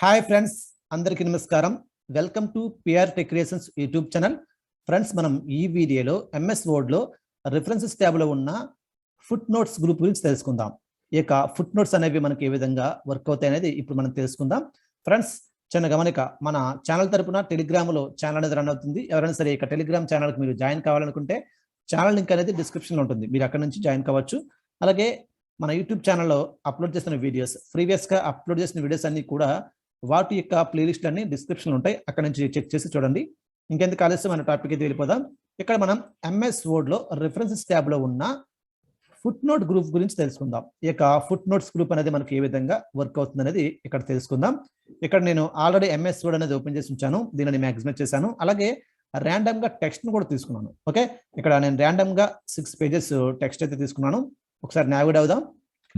Hi friends, అందరికీ నమస్కారం. Welcome to PR tech creations YouTube channel. Friends, మనం ఈ వీడియోలో ఎంఎస్ వర్డ్లో రిఫరెన్సెస్ ట్యాబ్లో ఉన్న ఫుట్ నోట్స్ గ్రూప్ గురించి తెలుసుకుందాం. ఈ యొక్క ఫుట్ నోట్స్ అనేవి మనకి ఏ విధంగా వర్క్ అవుతాయి అనేది ఇప్పుడు మనం తెలుసుకుందాం. ఫ్రెండ్స్, చిన్న గమనిక, మన ఛానల్ తరపున టెలిగ్రామ్లో ఛానల్ అనేది రన్ అవుతుంది. ఎవరైనా సరే ఇక టెలిగ్రామ్ ఛానల్కి మీరు జాయిన్ కావాలనుకుంటే ఛానల్ లింక్ అనేది డిస్క్రిప్షన్లో ఉంటుంది, మీరు అక్కడ నుంచి జాయిన్ కావచ్చు. అలాగే మన యూట్యూబ్ ఛానల్లో అప్లోడ్ చేసిన వీడియోస్, ప్రీవియస్గా అప్లోడ్ చేసిన వీడియోస్ అన్ని కూడా వాటి యొక్క ప్లేలిస్ట్ అన్ని డిస్క్రిప్షన్లో ఉంటాయి, అక్కడ నుంచి చెక్ చేసి చూడండి. ఇంకెందుకు ఆలస్యం, మన టాపిక్ అయితే వెళ్ళిపోదాం. ఇక్కడ మనం ఎంఎస్ వర్డ్లో రిఫరెన్సెస్ ట్యాబ్లో ఉన్న ఫుట్ నోట్ గ్రూప్ గురించి తెలుసుకుందాం. ఈ యొక్క ఫుట్ నోట్స్ గ్రూప్ అనేది మనకి ఏ విధంగా వర్క్ అవుతుంది అనేది ఇక్కడ తెలుసుకుందాం. ఇక్కడ నేను ఆల్రెడీ ఎంఎస్ వర్డ్ అనేది ఓపెన్ చేసి ఉంచాను, దీనిని మ్యాక్సిమైజ్ చేశాను. అలాగే ర్యాండమ్ గా టెక్స్ట్ ను కూడా తీసుకున్నాను. ఓకే, ఇక్కడ నేను ర్యాండమ్ గా 6 పేజెస్ టెక్స్ట్ అయితే తీసుకున్నాను. ఒకసారి నావిగేట్ అవుదాం.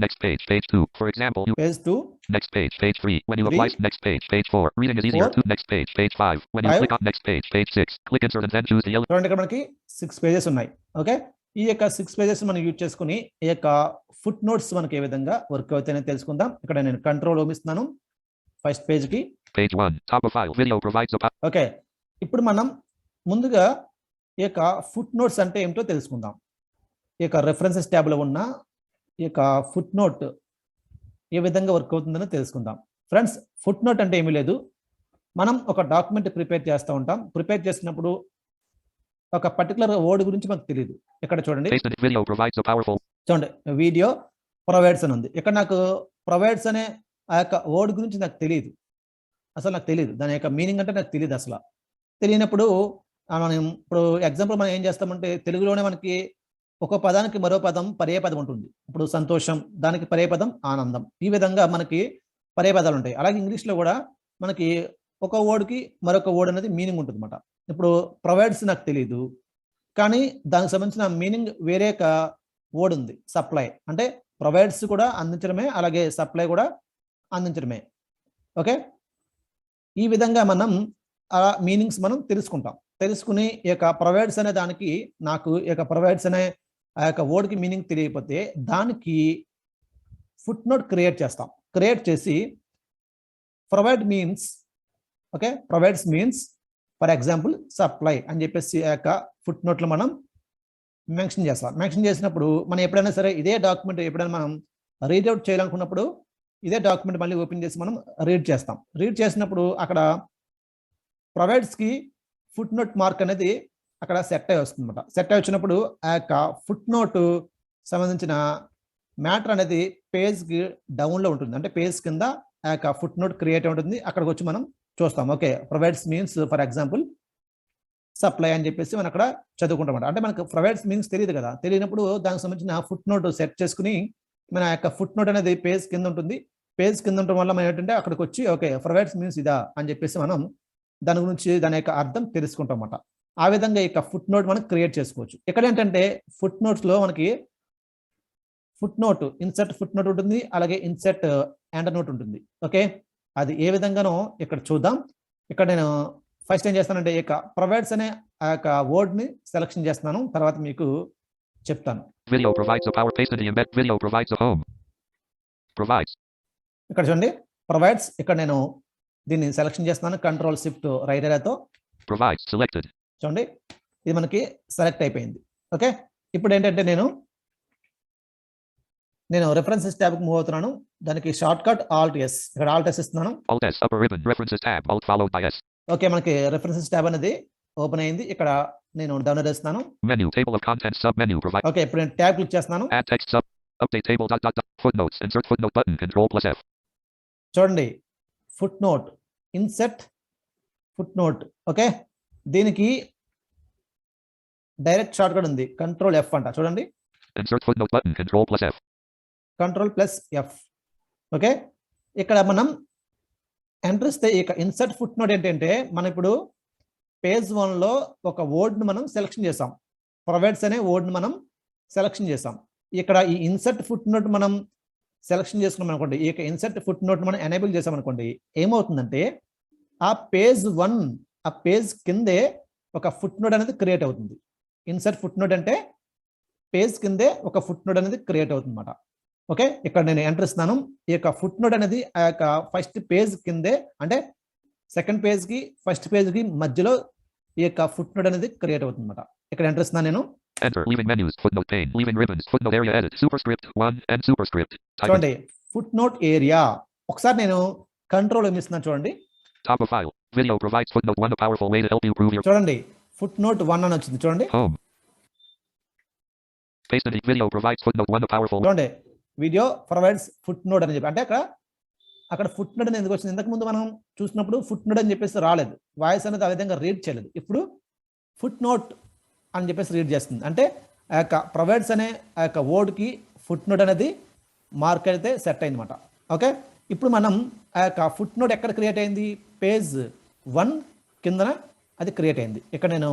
Next page, page 2. For example, page 2. Next page, page 3. When you apply next page, page 4. Reading is easier. 4. Next page, page 5. When you click on next page, page 6. Click insert and then choose the yellow. చూడండి, ఇక్కడ మనకి 6 pages ఉన్నాయి. Okay, ఈ యొక్క 6 pages మనం use చేసుకుని ఈ యొక్క ఫుట్ నోట్స్ మనకి ఏ విధంగా వర్క్ అవుతాయని తెలుసుకుందాం. ఇక్కడ నేను కంట్రోల్ ఓమిస్తున్నాను ఫస్ట్ పేజ్ కి. Page 1. Top of file. Video provides a okay, ఇప్పుడు మనం ముందుగా ఈ యొక్క ఫుట్ నోట్స్ అంటే ఏమిటో తెలుసుకుందాం. ఈ యొక్క రెఫరెన్సెస్ ట్యాబ్ లో ఉన్న ఈ యొక్క ఫుట్ నోట్ ఏ విధంగా వర్క్ అవుతుందని తెలుసుకుందాం. ఫ్రెండ్స్, ఫుట్ నోట్ అంటే ఏమీ లేదు, మనం ఒక డాక్యుమెంట్ ప్రిపేర్ చేస్తూ ఉంటాం. ప్రిపేర్ చేసినప్పుడు ఒక పర్టికులర్ వర్డ్ గురించి మనకు తెలియదు. ఇక్కడ చూడండి, video provides a powerful. చూడండి, వీడియో ప్రొవైడ్స్ అని ఉంది. ఇక్కడ నాకు ప్రొవైడ్స్ అనే ఆ యొక్క వర్డ్ గురించి నాకు తెలియదు, అసలు నాకు తెలియదు. దాని యొక్క మీనింగ్ అంటే నాకు తెలియదు. అసలు తెలియనప్పుడు మనం ఇప్పుడు ఎగ్జాంపుల్ మనం ఏం చేస్తామంటే, తెలుగులోనే మనకి ఒక పదానికి మరో పదం పర్యాయ పదం ఉంటుంది. ఇప్పుడు సంతోషం, దానికి పర్యాయ పదం ఆనందం. ఈ విధంగా మనకి పర్యాయ పదాలు ఉంటాయి. అలాగే ఇంగ్లీష్లో కూడా మనకి ఒక వర్డ్కి మరొక వర్డ్ అనేది మీనింగ్ ఉంటుంది అన్నమాట. ఇప్పుడు ప్రొవైడ్స్ నాకు తెలియదు, కానీ దానికి సంబంధించిన మీనింగ్ వేరే ఒక వర్డ్ ఉంది, సప్లై. అంటే ప్రొవైడ్స్ కూడా అందించడమే, అలాగే సప్లై కూడా అందించడమే. ఓకే, ఈ విధంగా మనం ఆ మీనింగ్స్ మనం తెలుసుకుని ఈ యొక్క ప్రొవైడ్స్ అనే దానికి, నాకు ఈ యొక్క ప్రొవైడ్స్ అనే ఆ యొక్క వర్డ్కి మీనింగ్ తెలియకపోతే దానికి ఫుట్ నోట్ క్రియేట్ చేస్తాం. క్రియేట్ చేసి provide means, okay, provides means for example supply అని చెప్పేసి ఆ యొక్క ఫుట్ నోట్లో మనం మెన్షన్ చేస్తాం. మెన్షన్ చేసినప్పుడు మనం ఎప్పుడైనా సరే ఇదే డాక్యుమెంట్ ఎప్పుడైనా మనం రీడ్ అవుట్ చేయాలనుకున్నప్పుడు ఇదే డాక్యుమెంట్ మళ్ళీ ఓపెన్ చేసి మనం రీడ్ చేస్తాం. రీడ్ చేసినప్పుడు అక్కడ ప్రొవైడ్స్కి ఫుట్ నోట్ మార్క్ అనేది అక్కడ సెట్ అయి వస్తుంది అనమాట. సెట్ అయి వచ్చినప్పుడు ఆ యొక్క ఫుట్ నోట్ సంబంధించిన మ్యాటర్ అనేది పేజ్కి డౌన్లో ఉంటుంది. అంటే పేజ్ కింద ఆ యొక్క ఫుట్ నోట్ క్రియేట్ ఉంటుంది. అక్కడికి వచ్చి మనం చూస్తాం. Okay, provides means for example supply అని చెప్పేసి మనం అక్కడ చదువుకుంటాం. అంటే మనకు ప్రొవైడ్స్ మీన్స్ తెలియదు కదా, తెలియనప్పుడు దానికి సంబంధించిన ఫుట్ నోట్ సెట్ చేసుకుని మన యొక్క ఫుట్ నోట్ అనేది పేజ్ కింద ఉంటుంది. పేజ్ కింద ఉండటం వల్ల మనం ఏంటంటే అక్కడికి వచ్చి ఓకే ప్రొవైడ్స్ మీన్స్ ఇదా అని చెప్పేసి మనం దాని గురించి దాని యొక్క అర్థం తెలుసుకుంటాం అన్నమాట. ఆ విధంగా ఇక ఫుట్ నోట్ మనం క్రియేట్ చేసుకోవచ్చు. ఇక్కడ ఏంటంటే ఫుట్ నోట్స్లో మనకి foot note, insert foot note ఉంటుంది, అలాగే ఇన్సర్ట్ ఎండ్ నోట్ ఉంటుంది. ఓకే, అది ఏ విధంగానో ఇక్కడ చూద్దాం. ఇక్కడ నేను ఫస్ట్ ఏం చేస్తానంటే ఇక ప్రొవైడ్స్ అనే ఆ యొక్క వర్డ్ని సెలెక్షన్ చేస్తున్నాను, తర్వాత మీకు చెప్తాను. Video provides a power paste in the embed. Video provides a home. Provides. ఇక్కడ చూడండి, ప్రొవైడ్స్. ఇక్కడ నేను దీన్ని సెలెక్షన్ చేస్తున్నాను, కంట్రోల్ షిఫ్ట్ రైట్ ఏరియాతో. Provides selected. చూడండి, ఇది మనకి సెలెక్ట్ అయిపోయింది. ఓకే, ఇప్పుడు ఏంటంటే నేను రెఫరెన్సెస్ ట్యాబ్కి మూవ్ అవుతున్నాను. దానికి షార్ట్ కట్ ఆల్ట్ ఎస్. ఇక్కడ ఆల్ట్ ఎస్ ఇస్తున్నాను. Alt S upper ribbon references tab. Alt followed by S. Okay, మనకి రెఫరెన్సెస్ ట్యాబ్ అనేది ఓపెన్ అయింది. ఇక్కడ నేను డౌన్లోడ్ చేస్తున్నాను. Menu table of contents sub menu provide. Okay, ఇప్పుడు నేను ట్యాబ్ క్లిక్ చేస్తున్నాను. Add text sub update table dot dot dot footnotes insert footnote button control plus F. చూడండి, foot note, INCET foot note. Okay, దీనికి direct short cut ఉంది, control F అంట. చూడండి, insert footnote button control plus F. Control plus F. Okay, ఇక్కడ మనం enter ఇస్తే ఇక insert foot note ఏంటంటే మనం ఇప్పుడు పేజ్ 1లో ఒక వర్డ్ని మనం సెలెక్షన్ చేసాం. ప్రొవైడ్స్ అనే వర్డ్ని మనం సెలెక్షన్ చేసాం. ఇక్కడ ఈ ఇన్సర్ట్ ఫుట్ నోట్ మనం సెలెక్షన్ చేసుకున్నాం అనుకోండి, ఈ యొక్క ఇన్సర్ట్ ఫుట్ నోట్ మనం ఎనేబుల్ చేసాం అనుకోండి, ఏమవుతుందంటే ఆ పేజ్ 1 ఆ పేజ్ కిందే ఒక ఫుట్ నోట్ అనేది క్రియేట్ అవుతుంది. ఇన్సర్ట్ ఫుట్ నోట్ అంటే పేజ్ కిందే ఒక ఫుట్ నోట్ అనేది క్రియేట్ అవుతుంది అన్నమాట. ఓకే, ఇక్కడ నేను ఎంటర్ ఇస్తున్నాను. ఈ యొక్క ఫుట్ నోట్ అనేది ఆ యొక్క ఫస్ట్ పేజ్ కిందే, అంటే సెకండ్ పేజ్ కి ఫస్ట్ పేజ్ కి మధ్యలో ఈ యొక్క ఫుట్ నోట్ అనేది క్రియేట్ అవుతుంది అనమాట. ఇక్కడ ఎంటర్ ఇస్తున్నాను నేను. Enter. Leaving menus. Footnote pane. Leaving ribbons. Footnote area edit. Superscript 1 and superscript. Type చూడండి ఫుట్ నోట్ ఏరియా. ఒకసారి నేను కంట్రోల్ ఏమిస్తున్నాను చూడండి. Top of file. Video provides footnote 1 a powerful way to help you prove your చూడండి foot note 1 అని వచ్చింది చూడండి. home. Paste the video provides footnote 1 a powerful చూడండి video provides foot note అని చెప్పి, అంటే అక్కడ ఫుట్ నోట్ అనేది ఎందుకు వచ్చింది? ఇంతకు ముందు మనం చూసినప్పుడు ఫుట్ నోట్ అని చెప్పేసి రాలేదు, వాయిస్ అనేది ఆ విధంగా రీడ్ చేయలేదు. ఇప్పుడు ఫుట్ నోట్ అని చెప్పేసి రీడ్ చేస్తుంది. అంటే ఆ యొక్క ప్రొవైడ్స్ అనే ఆ యొక్క వర్డ్కి ఫుట్ నోట్ అనేది మార్క్ అయితే సెట్ అయింది అనమాట. ఓకే, ఇప్పుడు మనం ఆ యొక్క ఫుట్ నోట్ ఎక్కడ క్రియేట్ అయింది? పేజ్ 1 కిందన అది క్రియేట్ అయింది. ఇక్కడ నేను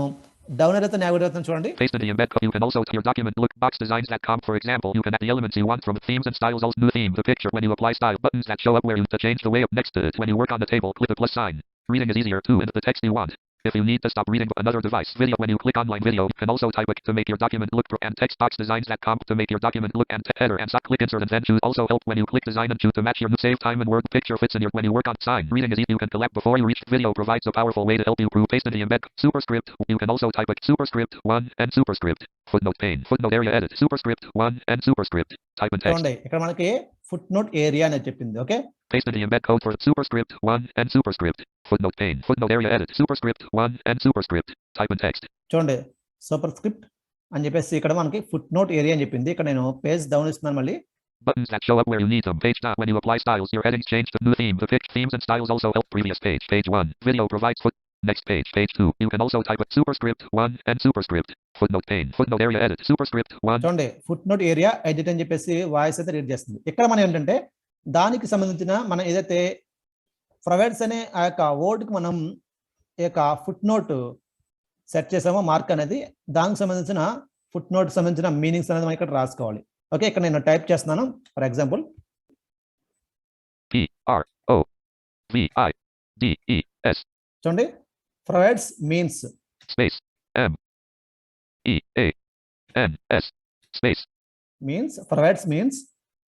డౌన్ అయితే నావిగేట్ అవుతాను చూడండి. Paste in the embed. You can also your document look boxdesigns.com. For example, you can add the elements you want from themes and styles. Also, new theme, the picture when you apply style buttons that show up where you to change the way up next to it. When you work on the table, click the plus sign. Reading is easier too, and the text you want. If you need to stop reading another device video, when you click online video, you can also type it to make your document look and text boxdesigns.com to make your document look and header and click insert and then choose. Also help when you click design and choose to match your new save time and word picture fits in your when you work on sign. Reading is easy. You can collect before you reach video provides a powerful way to help you prove. Paste in the embed superscript. You can also type it superscript 1 and superscript. Footnote pane. Footnote area edit. Superscript 1 and superscript. Type in text. చూడండి ఇక్కడ మనకి foot note area అని చెప్పింది. Okay, Paste in the embed code for superscript 1 and superscript. Footnote pane. Footnote area edit. Superscript 1 and superscript. Type in text. చూడండి super script అని చెప్పేసి ఇక్కడ మనకి ఫుట్ నోట్ ఏరియా అని చెప్పింది. ఇక్కడ నేను పేజ్ డౌన్ ఇస్తున్నాను మళ్ళీ. Buttons that show up where you need them. Page down. When you apply styles, your headings change to new theme. The fixed themes and styles also help previous page. Page 1. Video provides foot. Next page. Page 2. You can also type it superscript 1 and superscript. Footnote pane. Footnote area edit. Superscript 1. చూడండి foot note area edit అని చెప్పేసి voice అయితే read చేస్తుంది. ఇక్కడ మనం ఏంటంటే దానికి సంబంధించిన మనం ఏదైతే ప్రొవైడ్స్ అనే ఆ యొక్క వర్డ్కి మనం ఈ యొక్క ఫుట్ నోట్ సెట్ చేసామో మార్క్ అనేది, దానికి సంబంధించిన ఫుట్ నోట్ సంబంధించిన మీనింగ్స్ అనేది మనం ఇక్కడ రాసుకోవాలి. ఓకే, ఇక్కడ నేను టైప్ చేస్తున్నాను. For example PROVIDES. చూడండి provides means Space MEANS space means provides means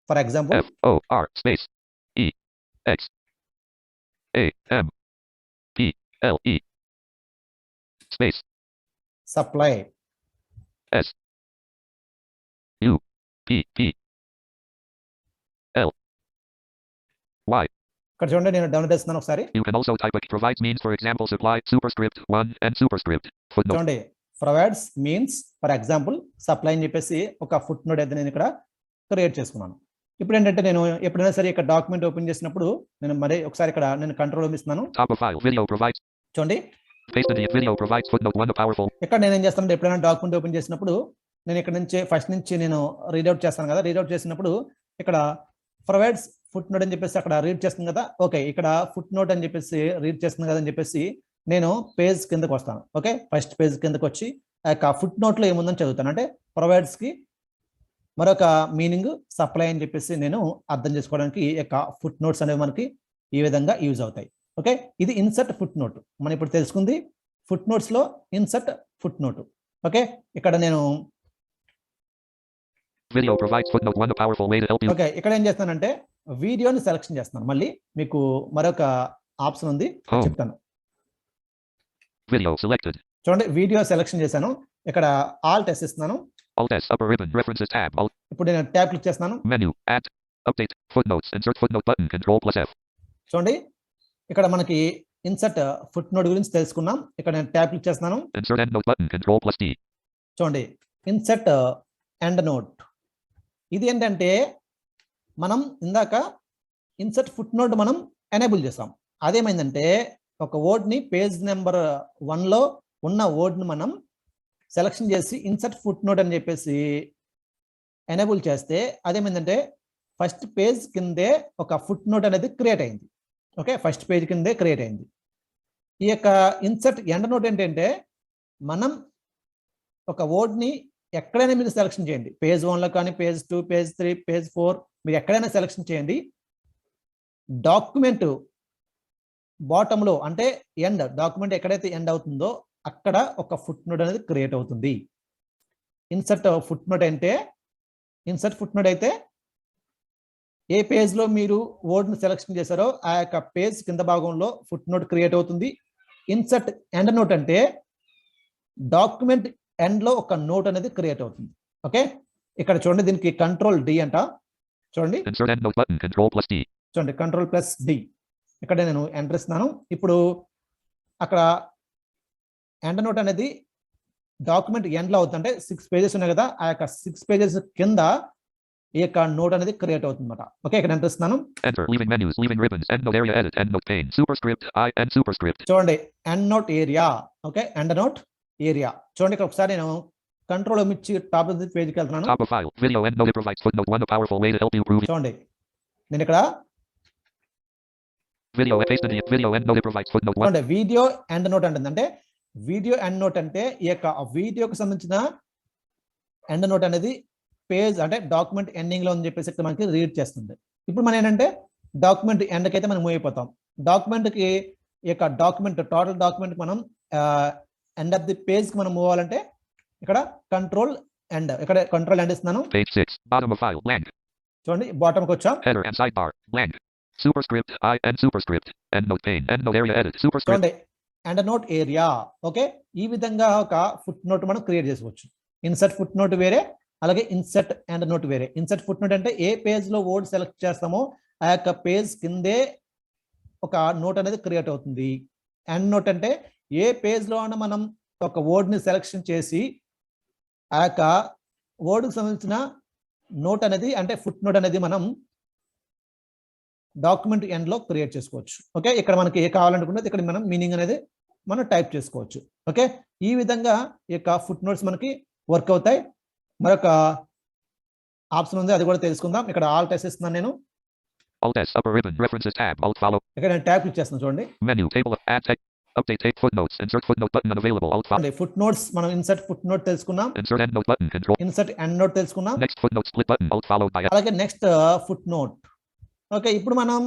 for example FOR space EXAMPLE space supply SUPPLY. ఇక్కడ చూడండి నేను డౌన్ చేస్తున్నాను ఒకసారి. You can also type it provides means, for example, supply superscript 1 and superscript. Footnote. చూడండి provides means for example supply అని చెప్పేసి ఒక foot note అయితే నేను ఇక్కడ క్రియేట్ చేసుకున్నాను. ఇప్పుడు ఏంటంటే నేను ఎప్పుడైనా సరే ఇక్కడ డాక్యుమెంట్ ఓపెన్ చేసినప్పుడు నేను మరి ఒకసారి ఇక్కడ నేను కంట్రోల్ ఇస్తున్నాను. Top of file. Video provides. చూడండి Paste in the video provides footnote 1 a powerful. ఇక్కడ నేను ఏం చేస్తానంటే ఎప్పుడైనా డాక్యుమెంట్ ఓపెన్ చేసినప్పుడు నేను ఇక్కడ నుంచి ఫస్ట్ నుంచి నేను రీడౌట్ చేస్తాను కదా. రీడౌట్ చేసినప్పుడు ఇక్కడ ప్రొవైడ్స్ ఫుట్ నోట్ అని చెప్పేసి అక్కడ రీడ్ చేస్తుంది కదా. ఓకే, ఇక్కడ ఫుట్ నోట్ అని చెప్పేసి రీడ్ చేస్తుంది కదా అని చెప్పేసి నేను పేజ్ కిందకు వస్తాను. ఓకే, ఫస్ట్ పేజ్ కిందకు వచ్చి ఆ యొక్క ఫుట్ నోట్లో ఏముందని చదువుతాను. అంటే ప్రొవైడ్స్కి మరొక మీనింగ్ సప్లై అని చెప్పేసి నేను అర్థం చేసుకోవడానికి ఈ యొక్క ఫుట్ నోట్స్ అనేవి మనకి ఈ విధంగా యూజ్ అవుతాయి. ఓకే, ఇది ఇన్సర్ట్ ఫుట్ నోట్. మనం ఇప్పుడు తెలుసుకుంది ఫుట్ నోట్స్లో ఇన్సర్ట్ ఫుట్ నోట్. ఓకే, ఇక్కడ నేను Video provides footnote 1 a powerful way to help you. Okay, ఇక్కడ ఏం చేస్తానంటే వీడియోని సెలెక్షన్ చేస్తాను. మళ్ళీ మీకు మరొక ఆప్షన్ ఉంది చెప్తాను. Video selected. చూడండి వీడియో సెలెక్షన్ చేశాను. ఇక్కడ ఆల్ట్ ఎస్ ఇస్తున్నాను. Alt S upper ribbon references tab. Alt. ఇప్పుడు నేను ట్యాబ్ క్లిక్ చేస్తున్నాను. Menu add update footnotes insert footnote button Control plus F. చూడండి ఇక్కడ మనకి ఇన్సర్ట్ ఫుట్ నోట్ గురించి తెలుసుకున్నాం. ఇక్కడ నేను ట్యాబ్ క్లిక్ చేస్తున్నాను. Insert endnote button Control plus D. చూడండి ఇన్సర్ట్ ఎండ్ నోట్. ఇది ఏంటంటే మనం ఇందాక ఇన్సర్ట్ ఫుట్ నోట్ మనం ఎనేబుల్ చేసాం. అదేమైందంటే ఒక వర్డ్ని పేజ్ నెంబర్ 1లో ఉన్న వర్డ్ని మనం సెలెక్షన్ చేసి ఇన్సర్ట్ ఫుట్ నోట్ అని చెప్పేసి ఎనేబుల్ చేస్తే అదేమైందంటే ఫస్ట్ పేజ్ కిందే ఒక ఫుట్ నోట్ అనేది క్రియేట్ అయింది. ఓకే, ఫస్ట్ పేజ్ కిందే క్రియేట్ అయింది. ఈ యొక్క ఇన్సర్ట్ ఎండ్ నోట్ ఏంటంటే మనం ఒక వర్డ్ని ఎక్కడైనా మీరు సెలెక్షన్ చేయండి. పేజ్ 1లో కానీ పేజ్ 2, పేజ్ 3, పేజ్ 4 మీరు ఎక్కడైనా సెలెక్షన్ చేయండి. డాక్యుమెంట్ బాటంలో అంటే ఎండ్ డాక్యుమెంట్ ఎక్కడైతే ఎండ్ అవుతుందో అక్కడ ఒక ఫుట్ నోట్ అనేది క్రియేట్ అవుతుంది. ఇన్సర్ట్ ఫుట్ నోట్ అయితే ఏ పేజ్లో మీరు వర్డ్ని సెలెక్షన్ చేశారో ఆ యొక్క పేజ్ కింద భాగంలో ఫుట్ నోట్ క్రియేట్ అవుతుంది. ఇన్సర్ట్ ఎండ్ నోట్ అంటే డాక్యుమెంట్ ఎండ్లో ఒక నోట్ అనేది క్రియేట్ అవుతుంది. ఓకే, ఇక్కడ చూడండి, దీనికి కంట్రోల్ డి అంట. చూడండి, Insert end note button, Control plus D. చూడండి, కంట్రోల్ ప్లస్ డి. ఇక్కడ నేను ఎంటర్ ఇస్తున్నాను. ఇప్పుడు అక్కడ ఎండ్ నోట్ అనేది డాక్యుమెంట్ ఎండ్లో అవుతుంది. అంటే 6 పేజెస్ ఉన్నాయి కదా, ఆ యొక్క 6 పేజెస్ కింద ఈ యొక్క నోట్ అనేది క్రియేట్ అవుతుంది అనమాట. ఓకే, ఇక్కడ ఎంటర్ ఇస్తున్నాను. Enter, leaving menus, leaving ribbons, end note area, edit, end note pane, superscript, I, end superscript. చూడండి, end note area. Okay, end note area. చూడండి, ఇక్కడ ఒకసారి నేను కంట్రోల్ ఇచ్చి టాప్ ఆఫ్ ది పేజ్కి వెళ్తున్నాను. Top of file, video end note provides footnote 1, a powerful way to help you prove. చూడండి, నేను ఇక్కడ Video pasted the video end note provides footnote 1. చూడండి, వీడియో ఎండ్ నోట్ అంటుంది. అంటే వీడియో ఎండ్ నోట్ అంటే ఈ యొక్క వీడియోకి సంబంధించిన ఎండ్ నోట్ అనేది పేజ్ అంటే డాక్యుమెంట్ ఎండింగ్ లో అని చెప్పేసి ఇక్కడ మనకి రీడ్ చేస్తుంది. ఇప్పుడు మనం ఏంటంటే డాక్యుమెంట్ ఎండ్కి అయితే మనం మూవ్ అయిపోతాం. డాక్యుమెంట్ కి ఈ యొక్క డాక్యుమెంట్ టోటల్ డాక్యుమెంట్ మనం ఎండ్ ఆఫ్ ది పేజ్ కి మనం మూవ్ అవ్వాలంటే ఇక్కడ కంట్రోల్ ఎండ్, ఇక్కడ కంట్రోల్ ఎండ్ ఇస్తున్నాను. Page 6, bottom of file, blank. చూడండి, బాటమ్ కి వచ్చాం. Header and sidebar, blank. Superscript, I, end superscript, end note pane, end note area, edit, superscript. చూడండి, ఎండ్ నోట్ ఏరియా. ఓకే, ఈ విధంగా ఒక ఫుట్ నోట్ మనం క్రియేట్ చేసుకోవచ్చు. ఇన్సర్ట్ ఫుట్ నోట్ వేరే, అలాగే ఇన్సర్ట్ ఎండ్ నోట్ వేరే. ఇన్సర్ట్ ఫుట్ నోట్ అంటే ఏ పేజ్ లో వర్డ్ సెలెక్ట్ చేస్తామో ఆ యొక్క పేజ్ కిందే ఒక నోట్ అనేది క్రియేట్ అవుతుంది. ఎండ్ నోట్ అంటే ఏ పేజ్ లో అయినా మనం ఒక వర్డ్ ని సెలెక్షన్ చేసి ఆ యొక్క వర్డ్ కి సంబంధించిన నోట్ అనేది అంటే ఫుట్ నోట్ అనేది మనం డాక్యుమెంట్ ఎండ్ లో క్రియేట్ చేసుకోవచ్చు. ఓకే, ఇక్కడ మనకి ఏ కావాలనుకున్నది ఇక్కడ మనం మీనింగ్ అనేది మనం టైప్ చేసుకోవచ్చు. ఓకే, ఈ విధంగా ఈ యొక్క ఫుట్ నోట్స్ మనకి వర్క్ అవుతాయి. మరొక ఆప్షన్ ఉంది, అది కూడా తెలుసుకుందాం. ఇక్కడ ఆల్ టెస్ట్ ఇస్తున్నాను నేను. Alt S, upper ribbon, references tab, alt follow. ఇక్కడ నేను ట్యాబ్ క్లిక్ చేస్తాను. చూడండి, Menu, table of add text, update tape, footnotes, insert footnote button unavailable, alt follow. Foot notes మనం ఇన్సర్ట్ ఫుట్ నోట్ తెలుసుకున్నాం. Insert end note button, control. Insert end note తెలుసుకున్నాం. Next footnote split button, alt followed by. అలాగే next foot note. Okay, ఇప్పుడు మనం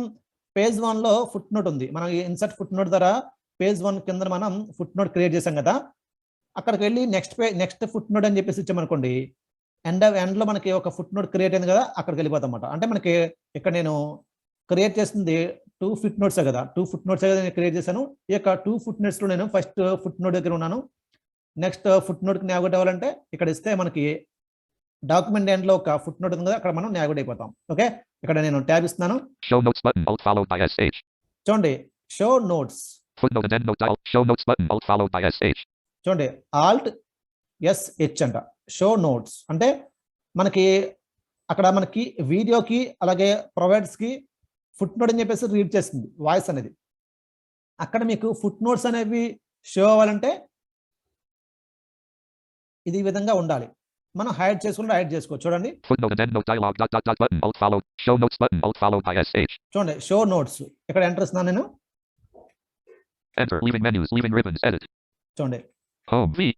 page 1 లో foot note ఉంది. మనం insert foot note ద్వారా పేజ్ 1 కింద మనం ఫుట్ నోట్ క్రియేట్ చేసాం కదా, అక్కడికి వెళ్ళి నెక్స్ట్ ఫుట్ నోట్ అని చెప్పేసి ఇచ్చామనుకోండి, ఎండ్ లో మనకి ఒక ఫుట్ నోట్ క్రియేట్ అయింది కదా, అక్కడికి వెళ్ళిపోతాం అన్నమాట. అంటే మనకి ఇక్కడ నేను క్రియేట్ చేస్తుంది 2 ఫుట్ నోట్స్ కదా, 2 ఫుట్ నోట్స్ నేను క్రియేట్ చేశాను. ఈ యొక్క 2 ఫుట్ నోట్స్ లో నేను ఫస్ట్ ఫుట్ నోట్ దగ్గర ఉన్నాను. నెక్స్ట్ ఫుట్ నోట్ కి నావిగేట్ అవ్వాలంటే ఇక్కడ ఇస్తే మనకి డాక్యుమెంట్ ఎండ్ లో ఒక ఫుట్ నోట్ ఉంది కదా, అక్కడ మనం నావిగేట్ అయిపోతాం. ఓకే, ఇక్కడ నేను ట్యాబ్ ఇస్తున్నాను. Show notes button, alt followed by SH. చూడండి, show notes. Footnote and end note dial, show notes button, alt followed by SH. చూడండి, ఆల్ట్ SH అంట. షో నోట్స్ అంటే మనకి అక్కడ మనకి వీడియోకి అలాగే ప్రొవైడ్స్ కి ఫుట్ నోట్ అని చెప్పేసి రీడ్ చేస్తుంది వాయిస్ అనేది. అక్కడ మీకు ఫుట్ నోట్స్ అనేవి షో అవ్వాలంటే ఇది ఈ విధంగా ఉండాలి. మనం హైడ్ చేసుకుంటే హైడ్ చేసుకోవచ్చు. చూడండి, Footnote and end note dialog, dot dot dot button, alt followed, show notes button, alt followed by SH. చూడండి, షో నోట్స్. ఇక్కడ ఎంటర్ ఇస్తున్నాను నేను. Enter, leaving menus, leaving ribbons, edit. చూడండి, Home, V.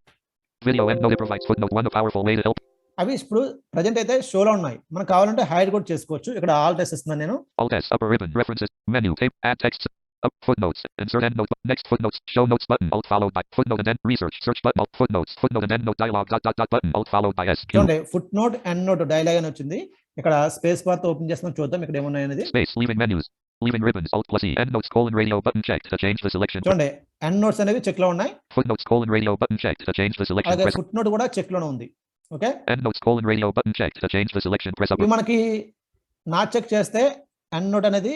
Video end note provides footnote 1, a powerful way to help. అవి ఇప్పుడు present అయితే షోలో ఉన్నాయి. మనకు కావాలంటే హైడ్ కూడా చేసుకోవచ్చు. ఇక్కడ ఆల్ టెస్ట్ ఇస్తున్నాను నేను. Alt S, upper ribbon, references, menu, tape, add text, up, footnotes, insert end note, next footnotes, show notes button, alt followed by, footnote and end, research, search button, alt, footnotes, footnote and end note dialog, dot dot dot button, alt followed by S. చూడండి, foot note end note dialogue అని వచ్చింది. ఇక్కడ space bar తో open చేస్తున్నాం, చూద్దాం ఇక్కడ ఏమున్నాయి అనేది. Space, leaving menus, leaving ribbons, alt plus E, end notes, radio button checked to change the selection. చూడండి, ఎండ్ నోట్స్ అనేవి చెక్ లో ఉన్నాయి. Footnotes, radio button checked to change the selection. అలాగే Press ఫుట్ నోట్ కూడా check లోనే ఉంది. Okay, end notes, radio button checked to change the selection. Press upper. ఇవి మనకి నాట్ చెక్ చేస్తే ఎండ్ నోట్ అనేది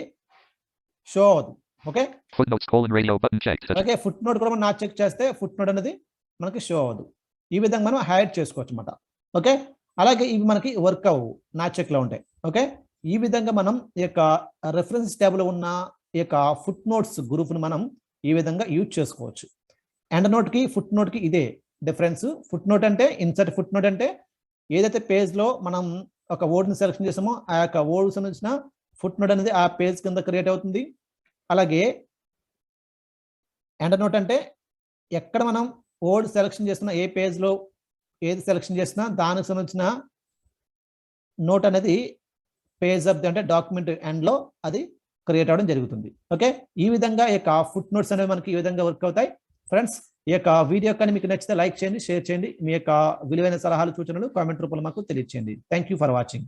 షో అవ్వదు. Okay, Footnotes, radio button checked. అలాగే ఫుట్ నోట్ కూడా మనం నాట్ చెక్ చేస్తే ఫుట్ నోట్ అనేది మనకి షో అవ్వదు. ఈ విధంగా మనం హైడ్ చేసుకోవచ్చు అన్నమాట. ఓకే, అలాగే ఇవి మనకి వర్క్ అవ్వవు నాట్ చెక్ లో ఉంటాయి. ఓకే, ఈ విధంగా మనం ఈ యొక్క రెఫరెన్స్ ట్యాబ్ లో ఉన్న ఈ యొక్క ఫుట్ నోట్స్ గ్రూప్ ని మనం ఈ విధంగా యూజ్ చేసుకోవచ్చు. ఎండ్ నోట్ కి ఫుట్ నోట్ కి ఇదే డిఫరెన్స్. ఫుట్ నోట్ అంటే ఇన్సర్ట్ ఫుట్ నోట్ అంటే ఏదైతే పేజ్ లో మనం ఒక వర్డ్ ని సెలెక్షన్ చేసామో ఆ యొక్క వర్డ్ సంబంధించిన ఫుట్ నోట్ అనేది ఆ పేజ్ కింద క్రియేట్ అవుతుంది. అలాగే ఎండ్ నోట్ అంటే ఎక్కడ మనం వర్డ్ సెలెక్షన్ చేస్తున్నా ఏ పేజ్ లో ఏది సెలెక్షన్ చేసినా దానికి సంబంధించిన నోట్ అనేది పేజ్ ఆఫ్ అంటే డాక్యుమెంట్ ఎండ్ లో అది క్రియేట్ అవ్వడం జరుగుతుంది. ఓకే, ఈ విధంగా ఈ యొక్క ఫుట్ నోట్స్ అనేవి మనకి ఈ విధంగా వర్క్ అవుతాయి. ఫ్రెండ్స్, ఈ యొక్క వీడియో కానీ మీకు నచ్చితే లైక్ చేయండి, షేర్ చేయండి. మీ యొక్క విలువైన సలహాలు సూచనలు కామెంట్ రూపంలో మాకు తెలియజేయండి. Thank you for watching.